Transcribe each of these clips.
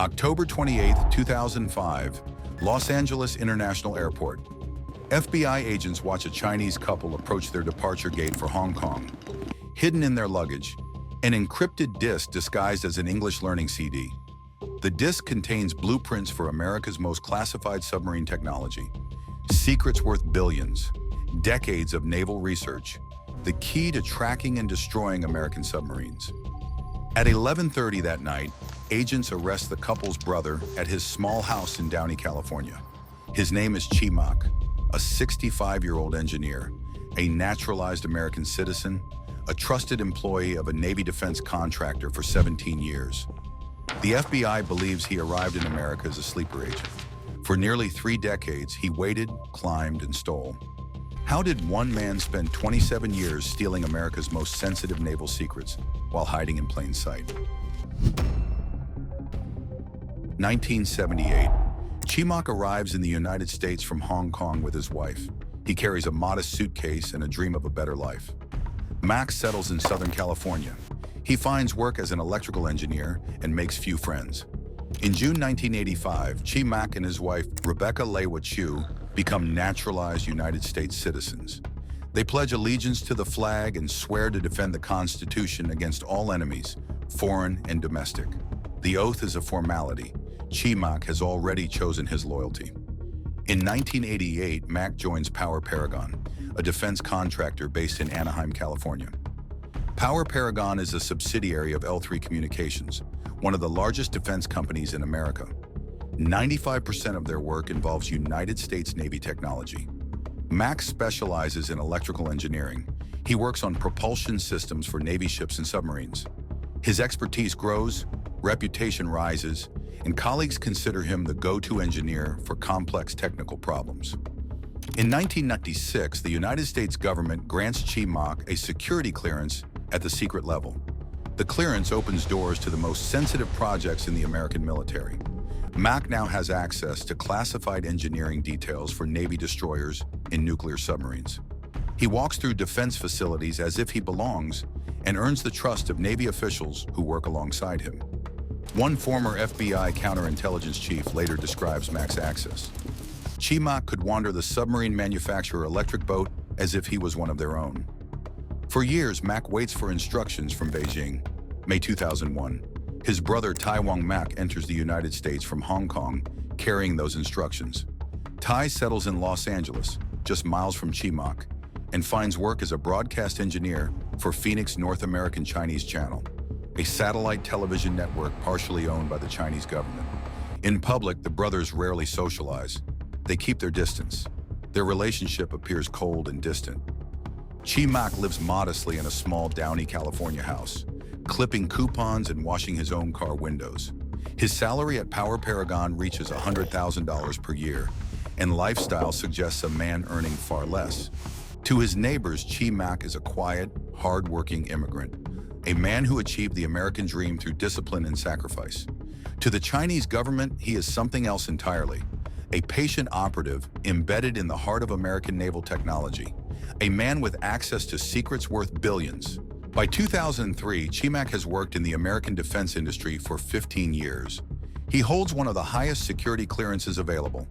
October 28, 2005, Los Angeles International Airport. FBI agents watch a Chinese couple approach their departure gate for Hong Kong. Hidden in their luggage, an encrypted disc disguised as an English learning CD. The disc contains blueprints for America's most classified submarine technology. Secrets worth billions, decades of naval research, the key to tracking and destroying American submarines. At 11:30 that night, agents arrest the couple's brother at his small house in Downey, California. His name is Chi Mak, a 65-year-old engineer, a naturalized American citizen, a trusted employee of a Navy defense contractor for 17 years. The FBI believes he arrived in America as a sleeper agent. For nearly 3 decades, he waited, climbed, and stole. How did one man spend 27 years stealing America's most sensitive naval secrets while hiding in plain sight? 1978. Chi Mak arrives in the United States from Hong Kong with his wife. He carries a modest suitcase and a dream of a better life. Mak settles in Southern California. He finds work as an electrical engineer and makes few friends. In June 1985, Chi Mak and his wife, Rebecca Lewa Chu, become naturalized United States citizens. They pledge allegiance to the flag and swear to defend the Constitution against all enemies, foreign and domestic. The oath is a formality. Chi Mak has already chosen his loyalty. In 1988, Mak joins Power Paragon, a defense contractor based in Anaheim, California. Power Paragon is a subsidiary of L3 Communications, one of the largest defense companies in America. 95% of their work involves United States Navy technology. Mak specializes in electrical engineering. He works on propulsion systems for Navy ships and submarines. His expertise grows, reputation rises, and colleagues consider him the go-to engineer for complex technical problems. In 1996, the United States government grants Chi Mak a security clearance at the secret level. The clearance opens doors to the most sensitive projects in the American military. Mak now has access to classified engineering details for Navy destroyers and nuclear submarines. He walks through defense facilities as if he belongs and earns the trust of Navy officials who work alongside him. One former FBI counterintelligence chief later describes Mak's access. Chi Mak could wander the submarine manufacturer electric boat as if he was one of their own. For years, Mak waits for instructions from Beijing. May 2001, his brother Tai Mak enters the United States from Hong Kong, carrying those instructions. Tai settles in Los Angeles, just miles from Chi Mak, and finds work as a broadcast engineer for Phoenix North American Chinese Channel, a satellite television network partially owned by the Chinese government. In public, the brothers rarely socialize. They keep their distance. Their relationship appears cold and distant. Chi Mak lives modestly in a small Downey, California house, clipping coupons and washing his own car windows. His salary at Power Paragon reaches $100,000 per year, and lifestyle suggests a man earning far less. To his neighbors, Chi Mak is a quiet, hard-working immigrant, a man who achieved the American dream through discipline and sacrifice. To the Chinese government, he is something else entirely, a patient operative embedded in the heart of American naval technology, a man with access to secrets worth billions. By 2003, Chi Mak has worked in the American defense industry for 15 years. He holds one of the highest security clearances available.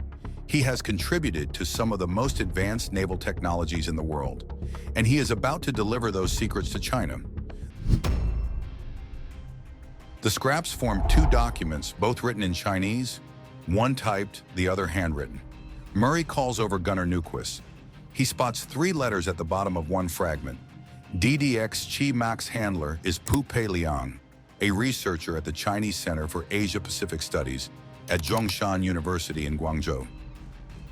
He has contributed to some of the most advanced naval technologies in the world, and he is about to deliver those secrets to China. The scraps form 2 documents, both written in Chinese, one typed, the other handwritten. Murray calls over Gunnar Newquist. He spots 3 letters at the bottom of one fragment. DDX Chi Mak's handler is Pu Pei Liang, a researcher at the Chinese Center for Asia-Pacific Studies at Zhongshan University in Guangzhou.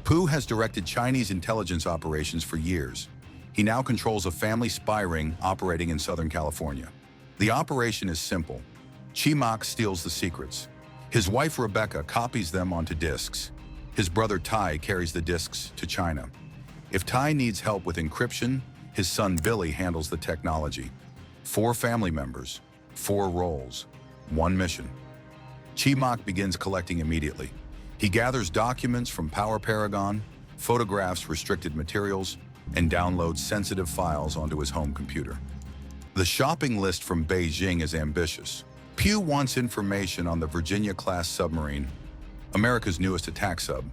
Pu has directed Chinese intelligence operations for years. He now controls a family spy ring operating in Southern California. The operation is simple. Chi Mak steals the secrets. His wife Rebecca copies them onto disks. His brother Tai carries the disks to China. If Tai needs help with encryption, his son Billy handles the technology. 4 family members, 4 roles, 1 mission. Chi Mak begins collecting immediately. He gathers documents from Power Paragon, photographs restricted materials, and downloads sensitive files onto his home computer. The shopping list from Beijing is ambitious. Pew wants information on the Virginia-class submarine, America's newest attack sub.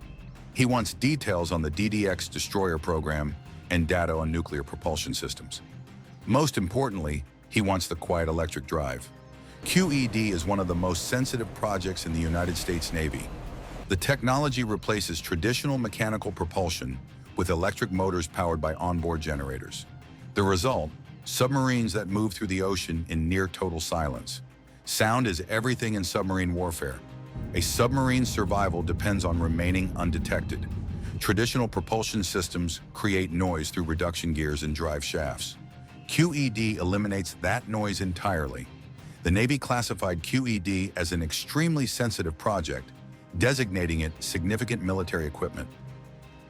He wants details on the DDX destroyer program and data on nuclear propulsion systems. Most importantly, he wants the quiet electric drive. QED is one of the most sensitive projects in the United States Navy. The technology replaces traditional mechanical propulsion with electric motors powered by onboard generators. The result, submarines that move through the ocean in near total silence. Sound is everything in submarine warfare. A submarine's survival depends on remaining undetected. Traditional propulsion systems create noise through reduction gears and drive shafts. QED eliminates that noise entirely. The Navy classified QED as an extremely sensitive project, designating it significant military equipment.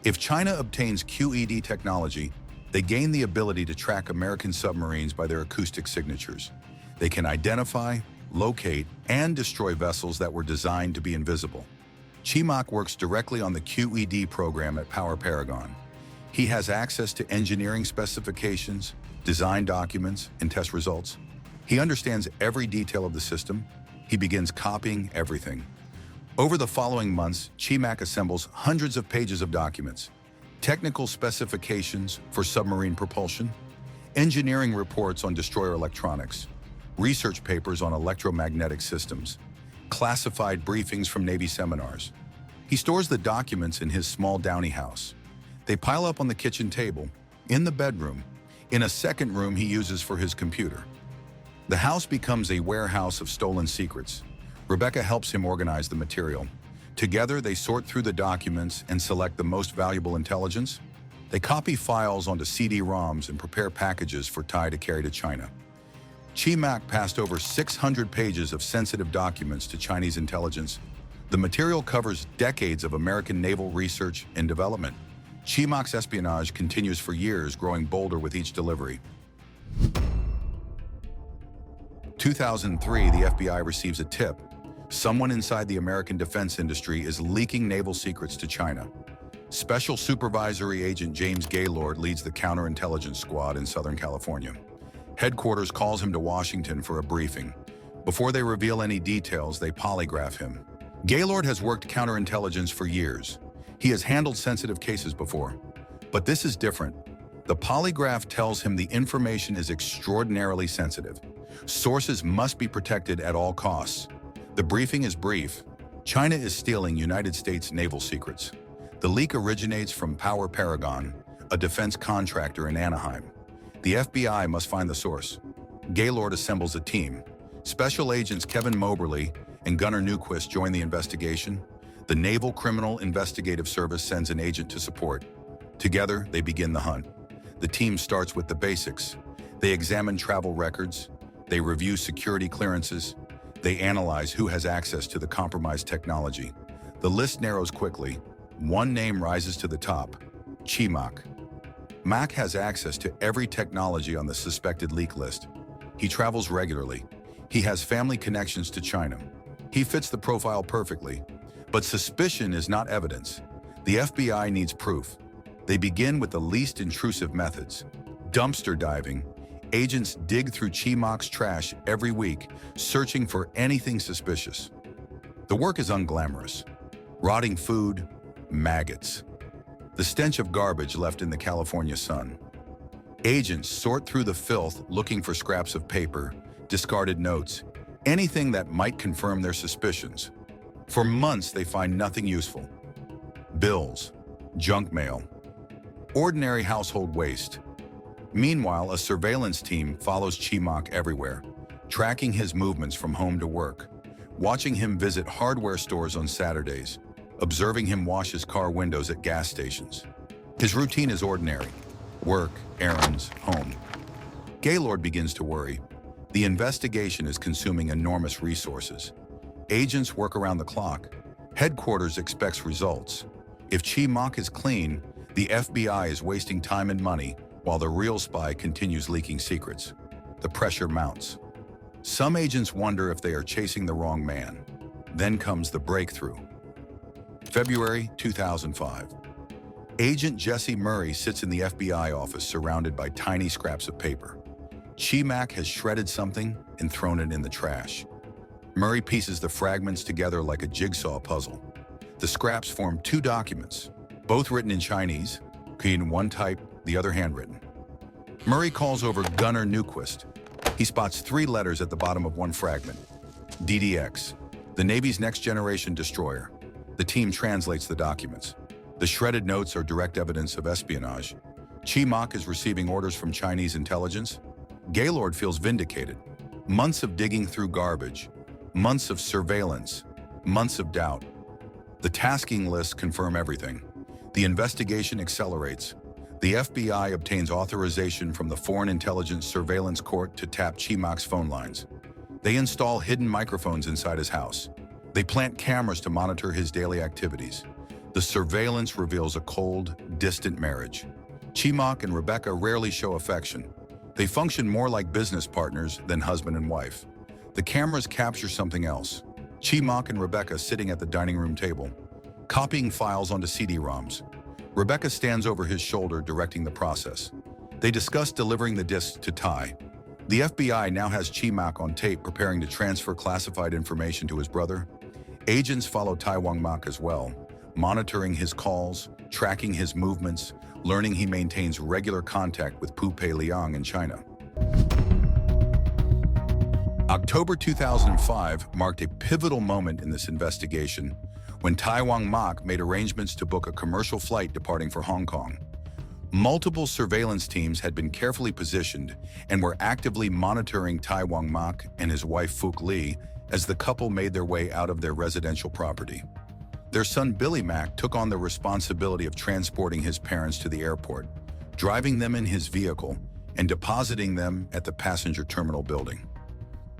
If China obtains QED technology, they gain the ability to track American submarines by their acoustic signatures. They can identify, locate, and destroy vessels that were designed to be invisible. Chi Mak works directly on the QED program at Power Paragon. He has access to engineering specifications, design documents, and test results. He understands every detail of the system. He begins copying everything. Over the following months, Chi Mak assembles hundreds of pages of documents, technical specifications for submarine propulsion, engineering reports on destroyer electronics, research papers on electromagnetic systems, classified briefings from Navy seminars. He stores the documents in his small Downey house. They pile up on the kitchen table, in the bedroom, in a second room he uses for his computer. The house becomes a warehouse of stolen secrets. Rebecca helps him organize the material. Together, they sort through the documents and select the most valuable intelligence. They copy files onto CD-ROMs and prepare packages for Tai to carry to China. Chi Mak passed over 600 pages of sensitive documents to Chinese intelligence. The material covers decades of American naval research and development. Chi Mak's espionage continues for years, growing bolder with each delivery. 2003, the FBI receives a tip. Someone inside the American defense industry is leaking naval secrets to China. Special Supervisory Agent James Gaylord leads the counterintelligence squad in Southern California. Headquarters calls him to Washington for a briefing. Before they reveal any details, they polygraph him. Gaylord has worked counterintelligence for years. He has handled sensitive cases before. But this is different. The polygraph tells him the information is extraordinarily sensitive. Sources must be protected at all costs. The briefing is brief. China is stealing United States naval secrets. The leak originates from Power Paragon, a defense contractor in Anaheim. The FBI must find the source. Gaylord assembles a team. Special agents Kevin Moberly and Gunnar Newquist join the investigation. The Naval Criminal Investigative Service sends an agent to support. Together, they begin the hunt. The team starts with the basics. They examine travel records. They review security clearances. They analyze who has access to the compromised technology. The list narrows quickly. One name rises to the top: Chi Mak. Mak has access to every technology on the suspected leak list. He travels regularly. He has family connections to China. He fits the profile perfectly. But suspicion is not evidence. The FBI needs proof. They begin with the least intrusive methods. Dumpster diving. Agents dig through Chi Mak's trash every week, searching for anything suspicious. The work is unglamorous. Rotting food, maggots. The stench of garbage left in the California sun. Agents sort through the filth looking for scraps of paper, discarded notes, anything that might confirm their suspicions. For months, they find nothing useful. Bills, junk mail, ordinary household waste. Meanwhile, a surveillance team follows Chi Mak everywhere, tracking his movements from home to work, watching him visit hardware stores on Saturdays, observing him wash his car windows at gas stations. His routine is ordinary: work, errands, home. Gaylord begins to worry. The investigation is consuming enormous resources. Agents work around the clock. Headquarters expects results. If Chi Mak is clean, the FBI is wasting time and money, while the real spy continues leaking secrets. The pressure mounts. Some agents wonder if they are chasing the wrong man. Then comes the breakthrough. February 2005. Agent Jesse Murray sits in the FBI office surrounded by tiny scraps of paper. Chi Mak has shredded something and thrown it in the trash. Murray pieces the fragments together like a jigsaw puzzle. The scraps form two documents, both written in Chinese, one type, the other handwritten. Murray calls over Gunnar Newquist. He spots three letters at the bottom of one fragment. DDX, the Navy's next-generation destroyer. The team translates the documents. The shredded notes are direct evidence of espionage. Chi Mak is receiving orders from Chinese intelligence. Gaylord feels vindicated. Months of digging through garbage, months of surveillance, months of doubt. The tasking lists confirm everything. The investigation accelerates. The FBI obtains authorization from the Foreign Intelligence Surveillance Court to tap Chi Mak's phone lines. They install hidden microphones inside his house. They plant cameras to monitor his daily activities. The surveillance reveals a cold, distant marriage. Chi Mak and Rebecca rarely show affection. They function more like business partners than husband and wife. The cameras capture something else. Chi Mak and Rebecca sitting at the dining room table, copying files onto CD-ROMs. Rebecca stands over his shoulder, directing the process. They discuss delivering the discs to Tai. The FBI now has Chi Mak on tape preparing to transfer classified information to his brother. Agents follow Tai Mak as well, monitoring his calls, tracking his movements, learning he maintains regular contact with Pu Pei Liang in China. October 2005 marked a pivotal moment in this investigation when Tai Mak made arrangements to book a commercial flight departing for Hong Kong. Multiple surveillance teams had been carefully positioned and were actively monitoring Tai Mak and his wife Fook Lee as the couple made their way out of their residential property. Their son Billy Mak took on the responsibility of transporting his parents to the airport, driving them in his vehicle and depositing them at the passenger terminal building.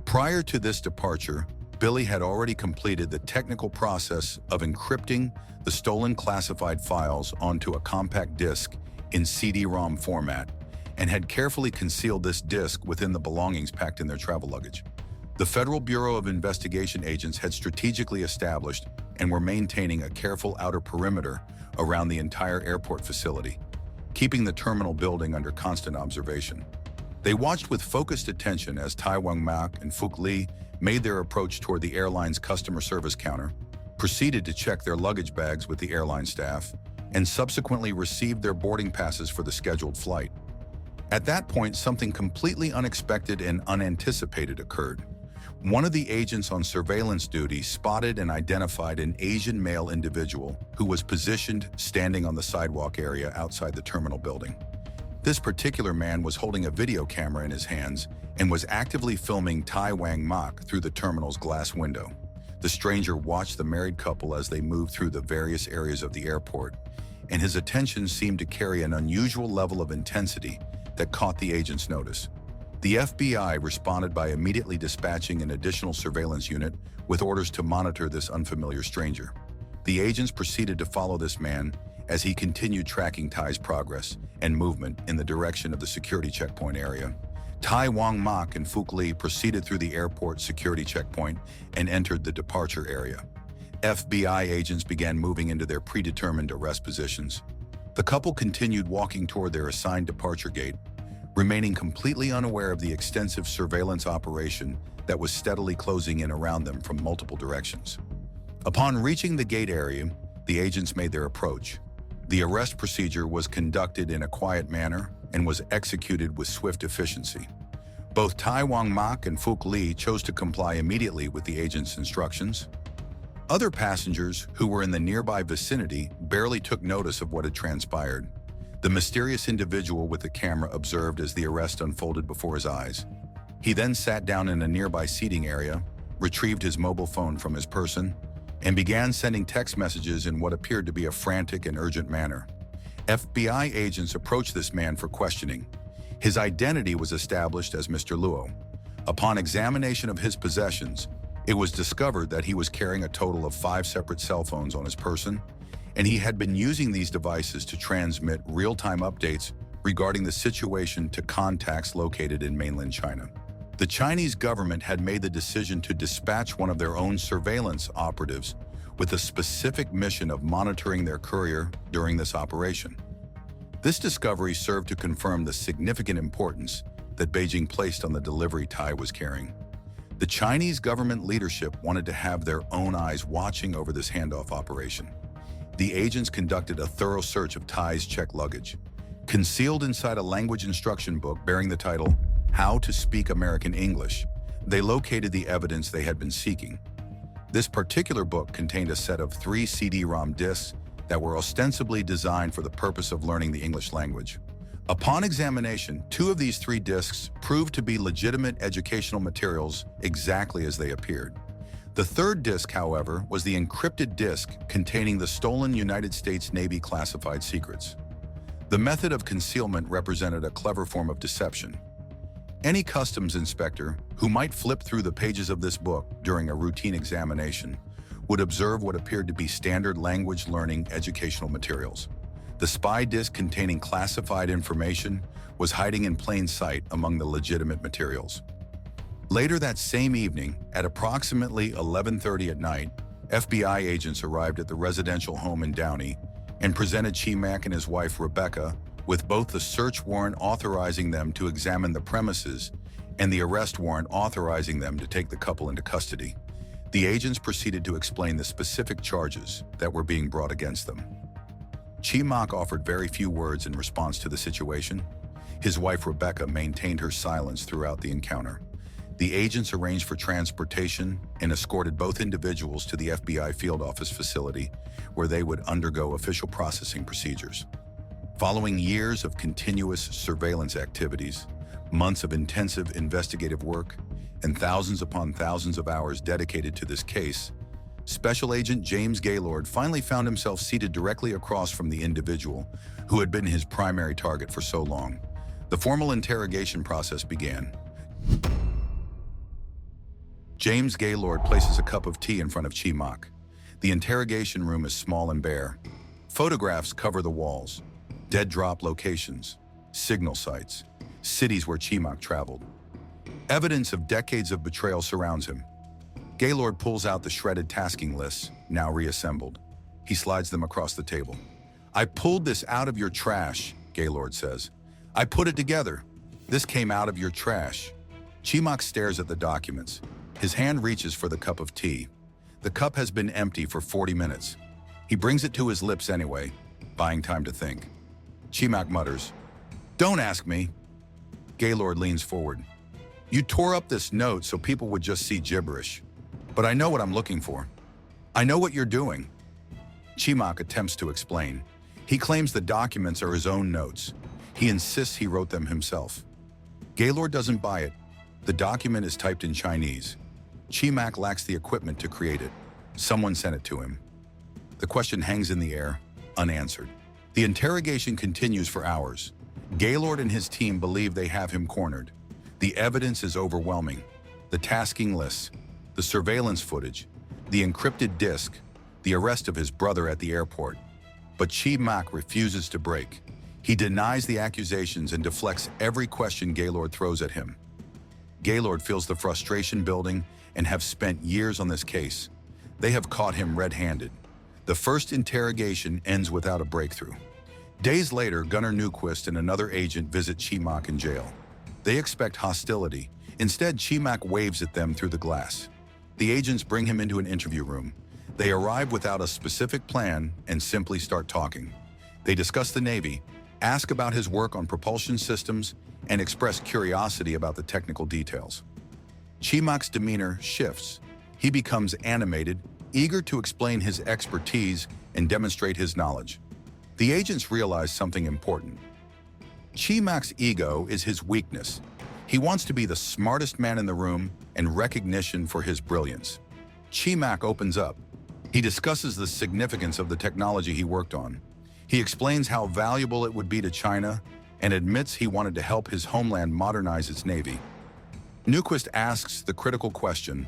Prior to this departure, Billy had already completed the technical process of encrypting the stolen classified files onto a compact disc in CD-ROM format and had carefully concealed this disc within the belongings packed in their travel luggage. The Federal Bureau of Investigation agents had strategically established and were maintaining a careful outer perimeter around the entire airport facility, keeping the terminal building under constant observation. They watched with focused attention as Tai Mak and Fook Lee made their approach toward the airline's customer service counter, proceeded to check their luggage bags with the airline staff, and subsequently received their boarding passes for the scheduled flight. At that point, something completely unexpected and unanticipated occurred. One of the agents on surveillance duty spotted and identified an Asian male individual who was positioned standing on the sidewalk area outside the terminal building. This particular man was holding a video camera in his hands and was actively filming Tai Mak through the terminal's glass window. The stranger watched the married couple as they moved through the various areas of the airport, and his attention seemed to carry an unusual level of intensity that caught the agent's notice. The FBI responded by immediately dispatching an additional surveillance unit with orders to monitor this unfamiliar stranger. The agents proceeded to follow this man as he continued tracking Tai's progress and movement in the direction of the security checkpoint area. Tai Mak and Fook Lee proceeded through the airport security checkpoint and entered the departure area. FBI agents began moving into their predetermined arrest positions. The couple continued walking toward their assigned departure gate, remaining completely unaware of the extensive surveillance operation that was steadily closing in around them from multiple directions. Upon reaching the gate area, the agents made their approach. The arrest procedure was conducted in a quiet manner and was executed with swift efficiency. Both Tai Mak and Fook Lee chose to comply immediately with the agent's instructions. Other passengers who were in the nearby vicinity barely took notice of what had transpired. The mysterious individual with the camera observed as the arrest unfolded before his eyes. He then sat down in a nearby seating area, retrieved his mobile phone from his person, and began sending text messages in what appeared to be a frantic and urgent manner. FBI agents approached this man for questioning. His identity was established as Mr. Luo. Upon examination of his possessions, it was discovered that he was carrying a total of 5 separate cell phones on his person, and he had been using these devices to transmit real-time updates regarding the situation to contacts located in mainland China. The Chinese government had made the decision to dispatch one of their own surveillance operatives with a specific mission of monitoring their courier during this operation. This discovery served to confirm the significant importance that Beijing placed on the delivery Tai was carrying. The Chinese government leadership wanted to have their own eyes watching over this handoff operation. The agents conducted a thorough search of Ty's checked luggage. Concealed inside a language instruction book bearing the title, How to Speak American English, they located the evidence they had been seeking. This particular book contained a set of 3 CD-ROM discs that were ostensibly designed for the purpose of learning the English language. Upon examination, 2 of these 3 discs proved to be legitimate educational materials exactly as they appeared. The 3rd disc, however, was the encrypted disc containing the stolen United States Navy classified secrets. The method of concealment represented a clever form of deception. Any customs inspector who might flip through the pages of this book during a routine examination would observe what appeared to be standard language learning educational materials. The spy disc containing classified information was hiding in plain sight among the legitimate materials. Later that same evening, at approximately 11:30 at night, FBI agents arrived at the residential home in Downey and presented Chi Mak and his wife Rebecca with both the search warrant authorizing them to examine the premises and the arrest warrant authorizing them to take the couple into custody. The agents proceeded to explain the specific charges that were being brought against them. Chi Mak offered very few words in response to the situation. His wife Rebecca maintained her silence throughout the encounter. The agents arranged for transportation and escorted both individuals to the FBI field office facility, where they would undergo official processing procedures. Following years of continuous surveillance activities, months of intensive investigative work, and thousands upon thousands of hours dedicated to this case, Special Agent James Gaylord finally found himself seated directly across from the individual who had been his primary target for so long. The formal interrogation process began. James Gaylord places a cup of tea in front of Chi Mak. The interrogation room is small and bare. Photographs cover the walls. Dead drop locations, signal sites, cities where Chi Mak traveled. Evidence of decades of betrayal surrounds him. Gaylord pulls out the shredded tasking lists, now reassembled. He slides them across the table. "I pulled this out of your trash," Gaylord says. "I put it together. This came out of your trash." Chi Mak stares at the documents. His hand reaches for the cup of tea. The cup has been empty for 40 minutes. He brings it to his lips anyway, buying time to think. Chi Mak mutters, "Don't ask me." Gaylord leans forward. "You tore up this note so people would just see gibberish. But I know what I'm looking for. I know what you're doing." Chi Mak attempts to explain. He claims the documents are his own notes. He insists he wrote them himself. Gaylord doesn't buy it. The document is typed in Chinese. Chi Mak lacks the equipment to create it. Someone sent it to him. The question hangs in the air, unanswered. The interrogation continues for hours. Gaylord and his team believe they have him cornered. The evidence is overwhelming. The tasking lists, the surveillance footage, the encrypted disc, the arrest of his brother at the airport. But Chi Mak refuses to break. He denies the accusations and deflects every question Gaylord throws at him. Gaylord feels the frustration building and have spent years on this case. They have caught him red-handed. The first interrogation ends without a breakthrough. Days later, Gunnar Newquist and another agent visit Chi Mak in jail. They expect hostility. Instead, Chi Mak waves at them through the glass. The agents bring him into an interview room. They arrive without a specific plan and simply start talking. They discuss the Navy, ask about his work on propulsion systems, and express curiosity about the technical details. Chi Mak's demeanor shifts. He becomes animated, eager to explain his expertise and demonstrate his knowledge. The agents realize something important. Chi Mak's ego is his weakness. He wants to be the smartest man in the room and recognition for his brilliance. Chi Mak opens up. He discusses the significance of the technology he worked on. He explains how valuable it would be to China and admits he wanted to help his homeland modernize its navy. Newquist asks the critical question,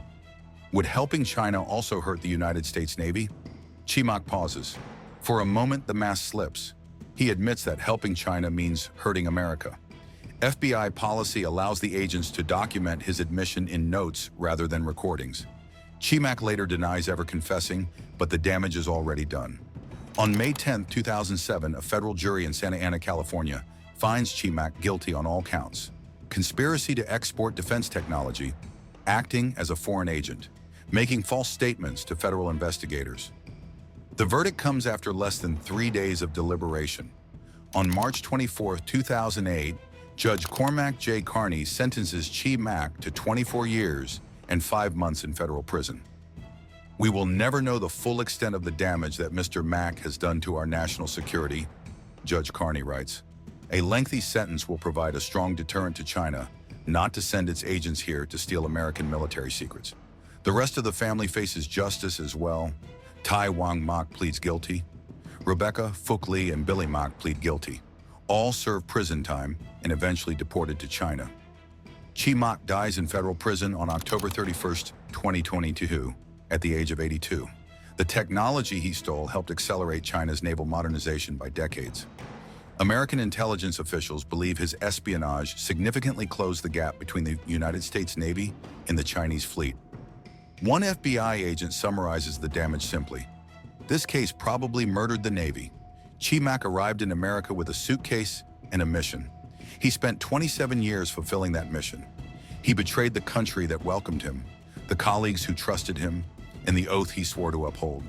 would helping China also hurt the United States Navy? Chi Mak pauses. For a moment, the mask slips. He admits that helping China means hurting America. FBI policy allows the agents to document his admission in notes rather than recordings. Chi Mak later denies ever confessing, but the damage is already done. On May 10, 2007, a federal jury in Santa Ana, California, finds Chi Mak guilty on all counts: conspiracy to export defense technology, acting as a foreign agent, making false statements to federal investigators. The verdict comes after less than 3 days of deliberation. On March 24, 2008, Judge Cormac J. Carney sentences Chi Mak to 24 years and 5 months in federal prison. We will never know the full extent of the damage that Mr. Mak has done to our national security, Judge Carney writes. A lengthy sentence will provide a strong deterrent to China not to send its agents here to steal American military secrets. The rest of the family faces justice as well. Tai Wang Mak pleads guilty. Rebecca, Phuc Lee, and Billy Mak plead guilty. All serve prison time and eventually deported to China. Chi Mak dies in federal prison on October 31, 2022, at the age of 82. The technology he stole helped accelerate China's naval modernization by decades. American intelligence officials believe his espionage significantly closed the gap between the United States Navy and the Chinese fleet. One FBI agent summarizes the damage simply. This case probably murdered the Navy. Chi Mak arrived in America with a suitcase and a mission. He spent 27 years fulfilling that mission. He betrayed the country that welcomed him, the colleagues who trusted him, and the oath he swore to uphold.